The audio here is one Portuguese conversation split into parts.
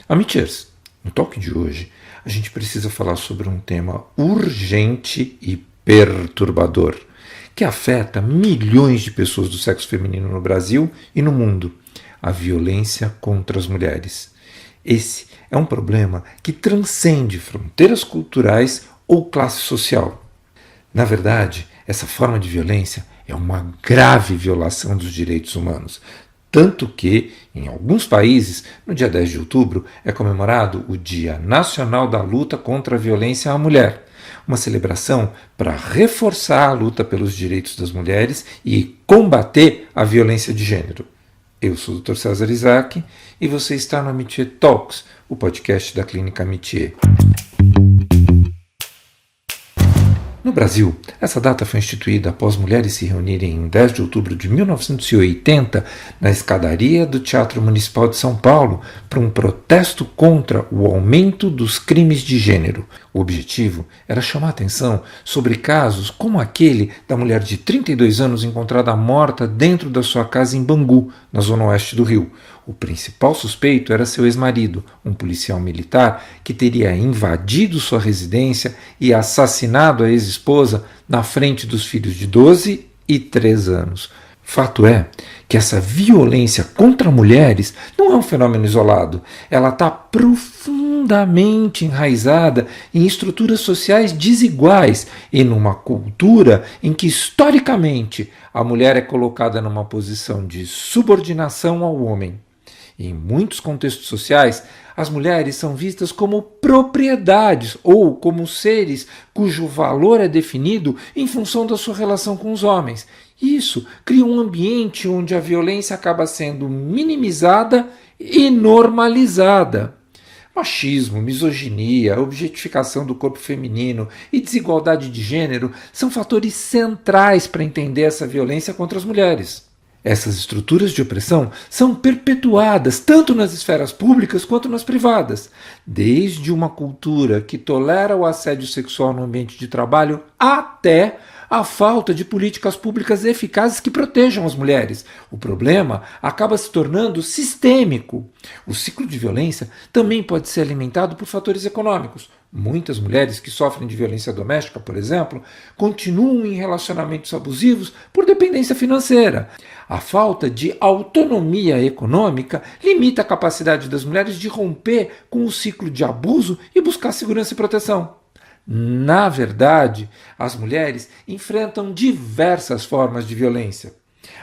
Amityers, no talk de hoje, a gente precisa falar sobre um tema urgente e perturbador, que afeta milhões de pessoas do sexo feminino no Brasil e no mundo: a violência contra as mulheres. Esse é um problema que transcende fronteiras culturais ou classe social. Na verdade, essa forma de violência é uma grave violação dos direitos humanos, tanto que, em alguns países, no dia 10 de outubro, é comemorado o Dia Nacional da Luta contra a Violência à Mulher, uma celebração para reforçar a luta pelos direitos das mulheres e combater a violência de gênero. Eu sou o Dr. César Isaac e você está no Amitié Talks, o podcast da Clínica Amitié. No Brasil, essa data foi instituída após mulheres se reunirem em 10 de outubro de 1980 na escadaria do Teatro Municipal de São Paulo para um protesto contra o aumento dos crimes de gênero. O objetivo era chamar atenção sobre casos como aquele da mulher de 32 anos encontrada morta dentro da sua casa em Bangu, na zona oeste do Rio. O principal suspeito era seu ex-marido, um policial militar que teria invadido sua residência e assassinado a ex-esposa na frente dos filhos de 12 e 3 anos. Fato é que essa violência contra mulheres não é um fenômeno isolado. Ela está profundamente enraizada em estruturas sociais desiguais e numa cultura em que, historicamente, a mulher é colocada numa posição de subordinação ao homem. Em muitos contextos sociais, as mulheres são vistas como propriedades ou como seres cujo valor é definido em função da sua relação com os homens. Isso cria um ambiente onde a violência acaba sendo minimizada e normalizada. Machismo, misoginia, objetificação do corpo feminino e desigualdade de gênero são fatores centrais para entender essa violência contra as mulheres. Essas estruturas de opressão são perpetuadas tanto nas esferas públicas quanto nas privadas, desde uma cultura que tolera o assédio sexual no ambiente de trabalho até a falta de políticas públicas eficazes que protejam as mulheres. O problema acaba se tornando sistêmico. O ciclo de violência também pode ser alimentado por fatores econômicos. Muitas mulheres que sofrem de violência doméstica, por exemplo, continuam em relacionamentos abusivos por dependência financeira. A falta de autonomia econômica limita a capacidade das mulheres de romper com o ciclo de abuso e buscar segurança e proteção. Na verdade, as mulheres enfrentam diversas formas de violência.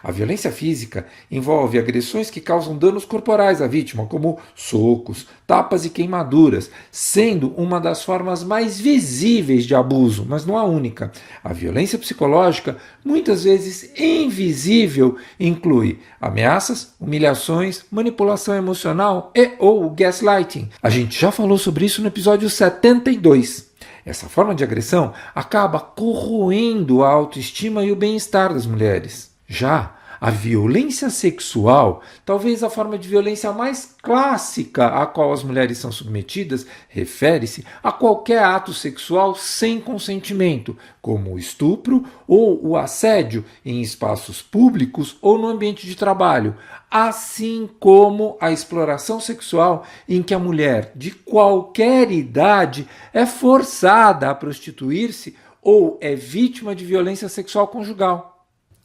A violência física envolve agressões que causam danos corporais à vítima, como socos, tapas e queimaduras, sendo uma das formas mais visíveis de abuso, mas não a única. A violência psicológica, muitas vezes invisível, inclui ameaças, humilhações, manipulação emocional e ou gaslighting. A gente já falou sobre isso no episódio 72. Essa forma de agressão acaba corroendo a autoestima e o bem-estar das mulheres. Já a violência sexual, talvez a forma de violência mais clássica a qual as mulheres são submetidas, refere-se a qualquer ato sexual sem consentimento, como o estupro ou o assédio em espaços públicos ou no ambiente de trabalho, assim como a exploração sexual em que a mulher de qualquer idade é forçada a prostituir-se ou é vítima de violência sexual conjugal.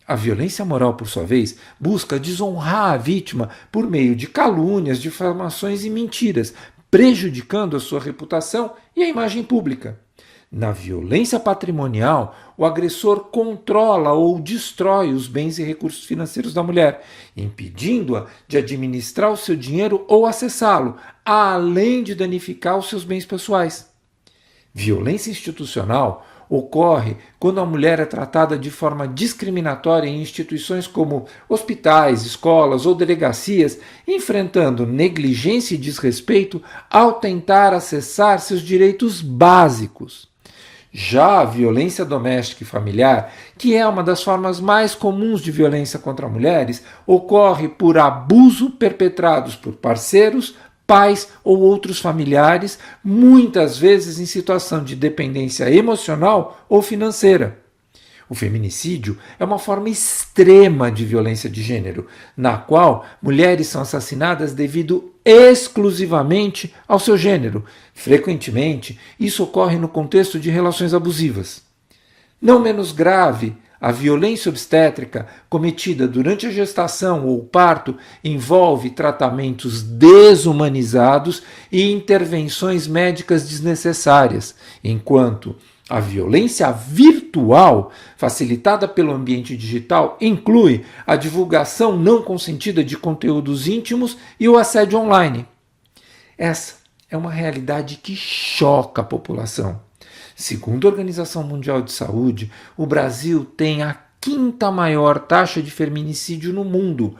A violência moral, por sua vez, busca desonrar a vítima por meio de calúnias, difamações e mentiras, prejudicando a sua reputação e a imagem pública. Na violência patrimonial, o agressor controla ou destrói os bens e recursos financeiros da mulher, impedindo-a de administrar o seu dinheiro ou acessá-lo, além de danificar os seus bens pessoais. Violência institucional ocorre quando a mulher é tratada de forma discriminatória em instituições como hospitais, escolas ou delegacias, enfrentando negligência e desrespeito ao tentar acessar seus direitos básicos. Já a violência doméstica e familiar, que é uma das formas mais comuns de violência contra mulheres, ocorre por abuso perpetrados por parceiros, pais ou outros familiares, muitas vezes em situação de dependência emocional ou financeira. O feminicídio é uma forma extrema de violência de gênero, na qual mulheres são assassinadas devido exclusivamente ao seu gênero. Frequentemente, isso ocorre no contexto de relações abusivas. Não menos grave, a violência obstétrica cometida durante a gestação ou parto envolve tratamentos desumanizados e intervenções médicas desnecessárias, enquanto a violência virtual, facilitada pelo ambiente digital, inclui a divulgação não consentida de conteúdos íntimos e o assédio online. Essa é uma realidade que choca a população. Segundo a Organização Mundial de Saúde, o Brasil tem a quinta maior taxa de feminicídio no mundo,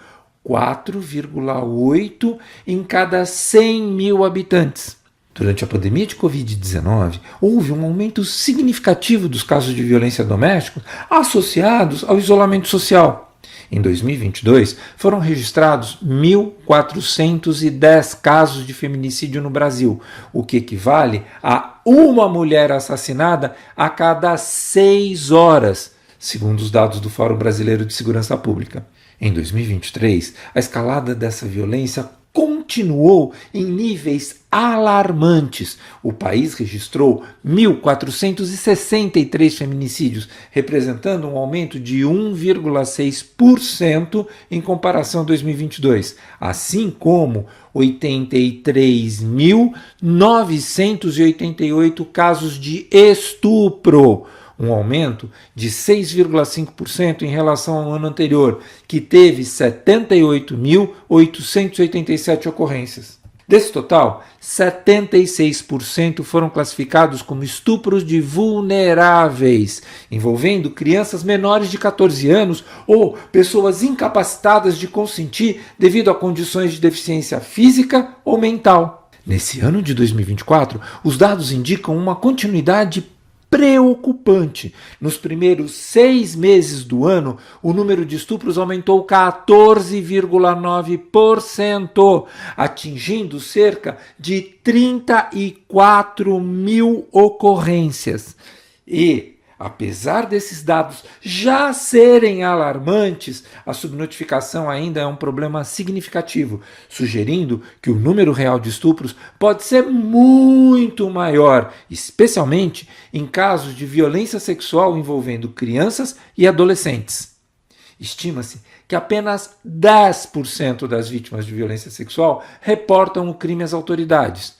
4,8 em cada 100 mil habitantes. Durante a pandemia de Covid-19, houve um aumento significativo dos casos de violência doméstica associados ao isolamento social. Em 2022, foram registrados 1.410 casos de feminicídio no Brasil, o que equivale a uma mulher assassinada a cada 6 horas, segundo os dados do Fórum Brasileiro de Segurança Pública. Em 2023, a escalada dessa violência continuou em níveis alarmantes. O país registrou 1.463 feminicídios, representando um aumento de 1,6% em comparação a 2022, assim como 83.988 casos de estupro, um aumento de 6,5% em relação ao ano anterior, que teve 78.887 ocorrências. Desse total, 76% foram classificados como estupros de vulneráveis, envolvendo crianças menores de 14 anos ou pessoas incapacitadas de consentir devido a condições de deficiência física ou mental. Nesse ano de 2024, os dados indicam uma continuidade preocupante. Nos primeiros 6 meses do ano, o número de estupros aumentou 14,9%, atingindo cerca de 34 mil ocorrências. E, apesar desses dados já serem alarmantes, a subnotificação ainda é um problema significativo, sugerindo que o número real de estupros pode ser muito maior, especialmente em casos de violência sexual envolvendo crianças e adolescentes. Estima-se que apenas 10% das vítimas de violência sexual reportam o crime às autoridades.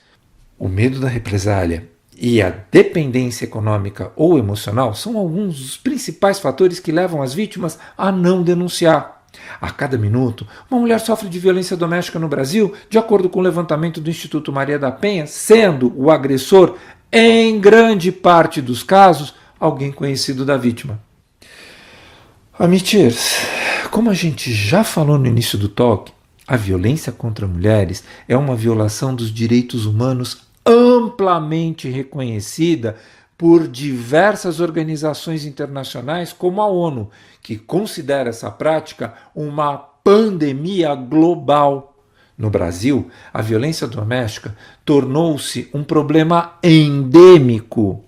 O medo da represália e a dependência econômica ou emocional são alguns dos principais fatores que levam as vítimas a não denunciar. A cada minuto, uma mulher sofre de violência doméstica no Brasil, de acordo com o levantamento do Instituto Maria da Penha, sendo o agressor, em grande parte dos casos, alguém conhecido da vítima. Amities, como a gente já falou no início do talk, a violência contra mulheres é uma violação dos direitos humanos amplamente reconhecida por diversas organizações internacionais como a ONU, que considera essa prática uma pandemia global. No Brasil, a violência doméstica tornou-se um problema endêmico.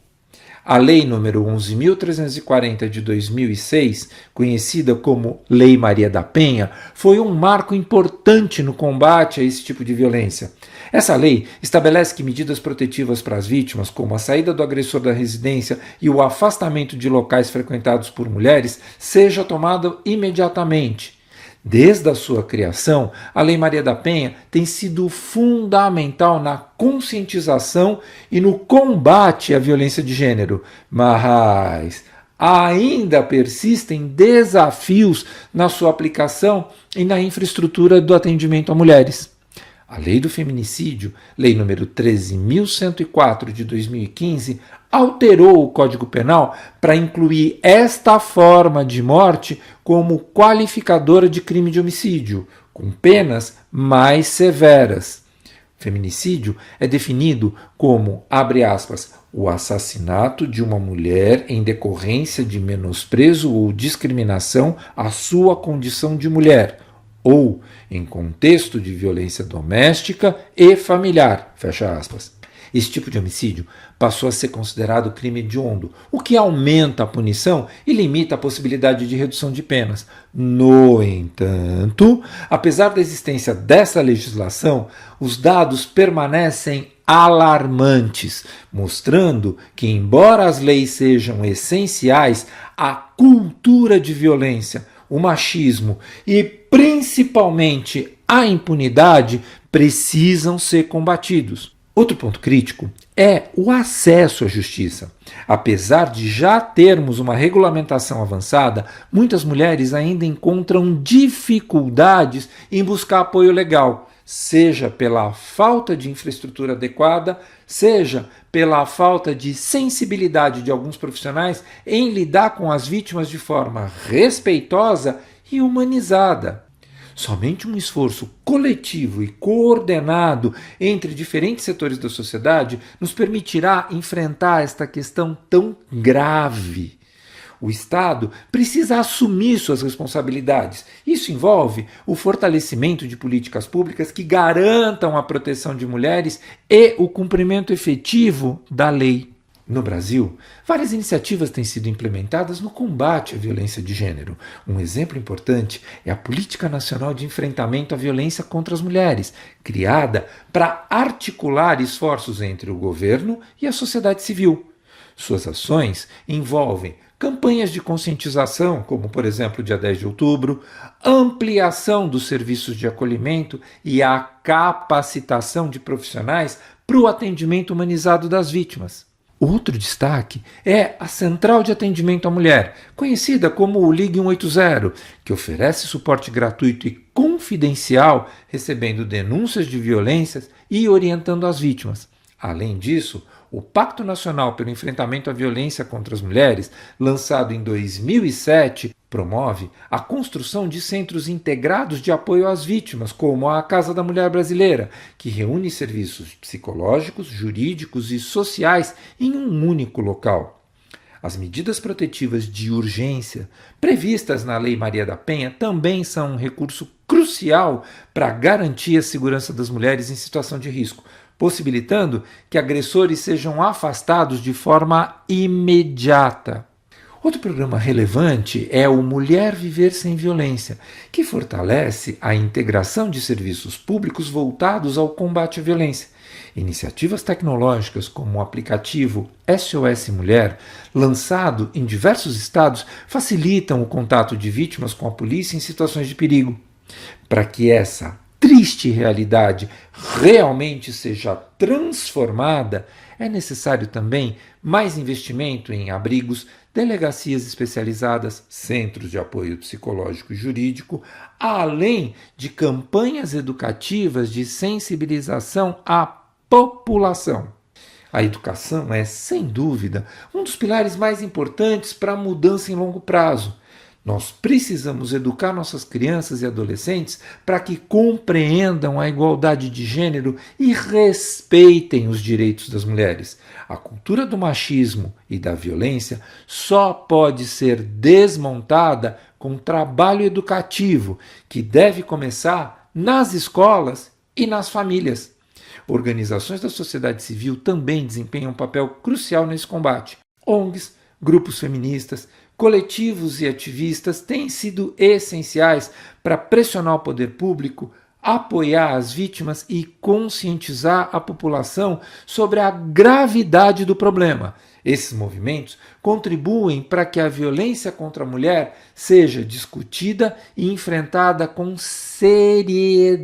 A Lei nº 11.340 de 2006, conhecida como Lei Maria da Penha, foi um marco importante no combate a esse tipo de violência. Essa lei estabelece que medidas protetivas para as vítimas, como a saída do agressor da residência e o afastamento de locais frequentados por mulheres, seja tomada imediatamente. Desde a sua criação, a Lei Maria da Penha tem sido fundamental na conscientização e no combate à violência de gênero, mas ainda persistem desafios na sua aplicação e na infraestrutura do atendimento a mulheres. A Lei do Feminicídio, Lei nº 13.104 de 2015, alterou o Código Penal para incluir esta forma de morte como qualificadora de crime de homicídio, com penas mais severas. Feminicídio é definido como, abre aspas, o assassinato de uma mulher em decorrência de menosprezo ou discriminação à sua condição de mulher, ou em contexto de violência doméstica e familiar, fecha aspas. Esse tipo de homicídio passou a ser considerado crime hediondo, o que aumenta a punição e limita a possibilidade de redução de penas. No entanto, apesar da existência dessa legislação, os dados permanecem alarmantes, mostrando que, embora as leis sejam essenciais, a cultura de violência, o machismo e, principalmente, a impunidade precisam ser combatidos. Outro ponto crítico é o acesso à justiça. Apesar de já termos uma regulamentação avançada, muitas mulheres ainda encontram dificuldades em buscar apoio legal, seja pela falta de infraestrutura adequada, seja pela falta de sensibilidade de alguns profissionais em lidar com as vítimas de forma respeitosa e humanizada. Somente um esforço coletivo e coordenado entre diferentes setores da sociedade nos permitirá enfrentar esta questão tão grave. O Estado precisa assumir suas responsabilidades. Isso envolve o fortalecimento de políticas públicas que garantam a proteção de mulheres e o cumprimento efetivo da lei. No Brasil, várias iniciativas têm sido implementadas no combate à violência de gênero. Um exemplo importante é a Política Nacional de Enfrentamento à Violência contra as Mulheres, criada para articular esforços entre o governo e a sociedade civil. Suas ações envolvem campanhas de conscientização, como por exemplo o dia 10 de outubro, ampliação dos serviços de acolhimento e a capacitação de profissionais para o atendimento humanizado das vítimas. Outro destaque é a Central de Atendimento à Mulher, conhecida como o Ligue 180, que oferece suporte gratuito e confidencial, recebendo denúncias de violências e orientando as vítimas. Além disso, o Pacto Nacional pelo Enfrentamento à Violência contra as Mulheres, lançado em 2007, promove a construção de centros integrados de apoio às vítimas, como a Casa da Mulher Brasileira, que reúne serviços psicológicos, jurídicos e sociais em um único local. As medidas protetivas de urgência previstas na Lei Maria da Penha também são um recurso crucial para garantir a segurança das mulheres em situação de risco, possibilitando que agressores sejam afastados de forma imediata. Outro programa relevante é o Mulher Viver Sem Violência, que fortalece a integração de serviços públicos voltados ao combate à violência. Iniciativas tecnológicas como o aplicativo SOS Mulher, lançado em diversos estados, facilitam o contato de vítimas com a polícia em situações de perigo. Para que essa triste realidade realmente seja transformada, é necessário também mais investimento em abrigos, delegacias especializadas, centros de apoio psicológico e jurídico, além de campanhas educativas de sensibilização à população. A educação é, sem dúvida, um dos pilares mais importantes para a mudança em longo prazo. Nós precisamos educar nossas crianças e adolescentes para que compreendam a igualdade de gênero e respeitem os direitos das mulheres. A cultura do machismo e da violência só pode ser desmontada com trabalho educativo, que deve começar nas escolas e nas famílias. Organizações da sociedade civil também desempenham um papel crucial nesse combate. ONGs, grupos feministas, coletivos e ativistas têm sido essenciais para pressionar o poder público, apoiar as vítimas e conscientizar a população sobre a gravidade do problema. Esses movimentos contribuem para que a violência contra a mulher seja discutida e enfrentada com seriedade.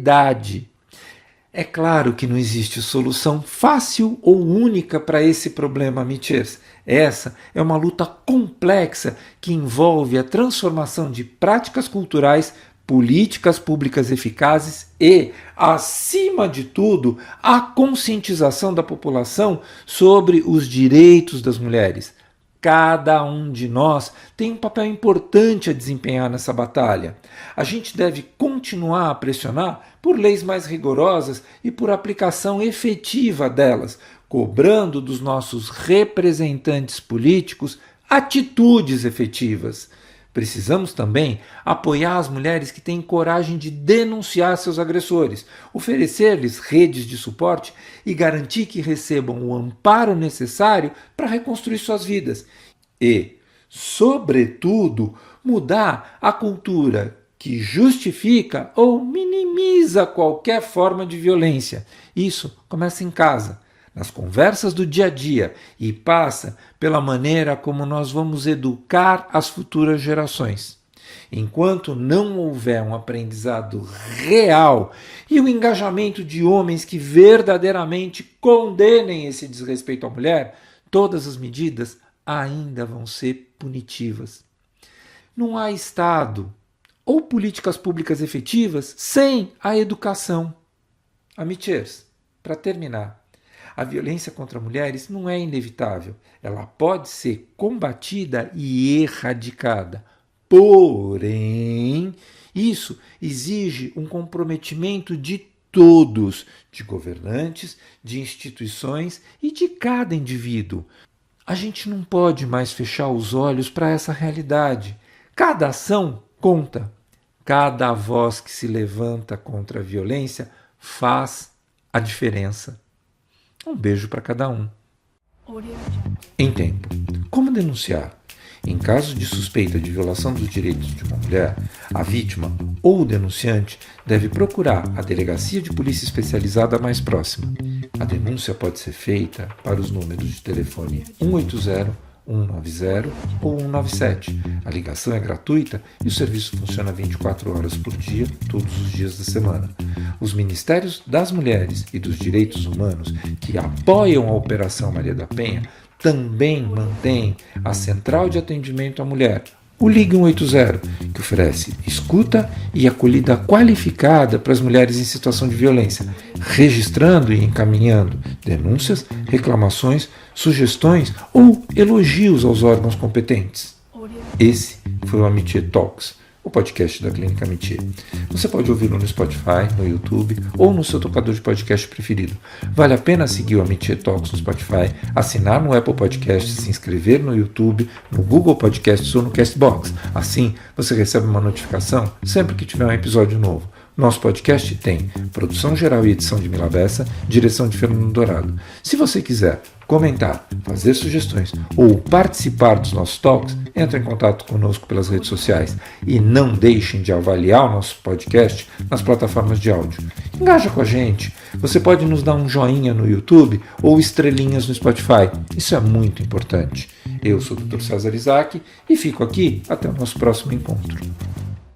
É claro que não existe solução fácil ou única para esse problema, Michers. Essa é uma luta complexa que envolve a transformação de práticas culturais, políticas públicas eficazes e, acima de tudo, a conscientização da população sobre os direitos das mulheres. Cada um de nós tem um papel importante a desempenhar nessa batalha. A gente deve continuar a pressionar por leis mais rigorosas e por aplicação efetiva delas, cobrando dos nossos representantes políticos atitudes efetivas. Precisamos também apoiar as mulheres que têm coragem de denunciar seus agressores, oferecer-lhes redes de suporte e garantir que recebam o amparo necessário para reconstruir suas vidas. E, sobretudo, mudar a cultura que justifica ou minimiza qualquer forma de violência. Isso começa em casa, nas conversas do dia a dia, e passa pela maneira como nós vamos educar as futuras gerações. Enquanto não houver um aprendizado real e o engajamento de homens que verdadeiramente condenem esse desrespeito à mulher, todas as medidas ainda vão ser punitivas. Não há Estado ou políticas públicas efetivas sem a educação. Amichers, para terminar, a violência contra mulheres não é inevitável. Ela pode ser combatida e erradicada. Porém, isso exige um comprometimento de todos, de governantes, de instituições e de cada indivíduo. A gente não pode mais fechar os olhos para essa realidade. Cada ação conta. Cada voz que se levanta contra a violência faz a diferença. Um beijo para cada um. Em tempo. Como denunciar? Em caso de suspeita de violação dos direitos de uma mulher, a vítima ou o denunciante deve procurar a delegacia de polícia especializada mais próxima. A denúncia pode ser feita para os números de telefone 180, 190 ou 197. A ligação é gratuita e o serviço funciona 24 horas por dia, todos os dias da semana. Os Ministérios das Mulheres e dos Direitos Humanos, que apoiam a Operação Maria da Penha, também mantém a Central de Atendimento à Mulher, o Ligue 180, que oferece escuta e acolhida qualificada para as mulheres em situação de violência, registrando e encaminhando denúncias, reclamações, sugestões ou elogios aos órgãos competentes. Esse foi o Amitié Talks, o podcast da Clínica Amitié. Você pode ouvi-lo no Spotify, no YouTube ou no seu tocador de podcast preferido. Vale a pena seguir o Amitié Talks no Spotify, assinar no Apple Podcasts, se inscrever no YouTube, no Google Podcasts ou no Castbox. Assim, você recebe uma notificação sempre que tiver um episódio novo. Nosso podcast tem produção geral e edição de Mila Bessa, direção de Fernando Dourado. Se você quiser comentar, fazer sugestões ou participar dos nossos talks, entre em contato conosco pelas redes sociais e não deixem de avaliar o nosso podcast nas plataformas de áudio. Engaja com a gente. Você pode nos dar um joinha no YouTube ou estrelinhas no Spotify. Isso é muito importante. Eu sou o Dr. César Isaac e fico aqui até o nosso próximo encontro.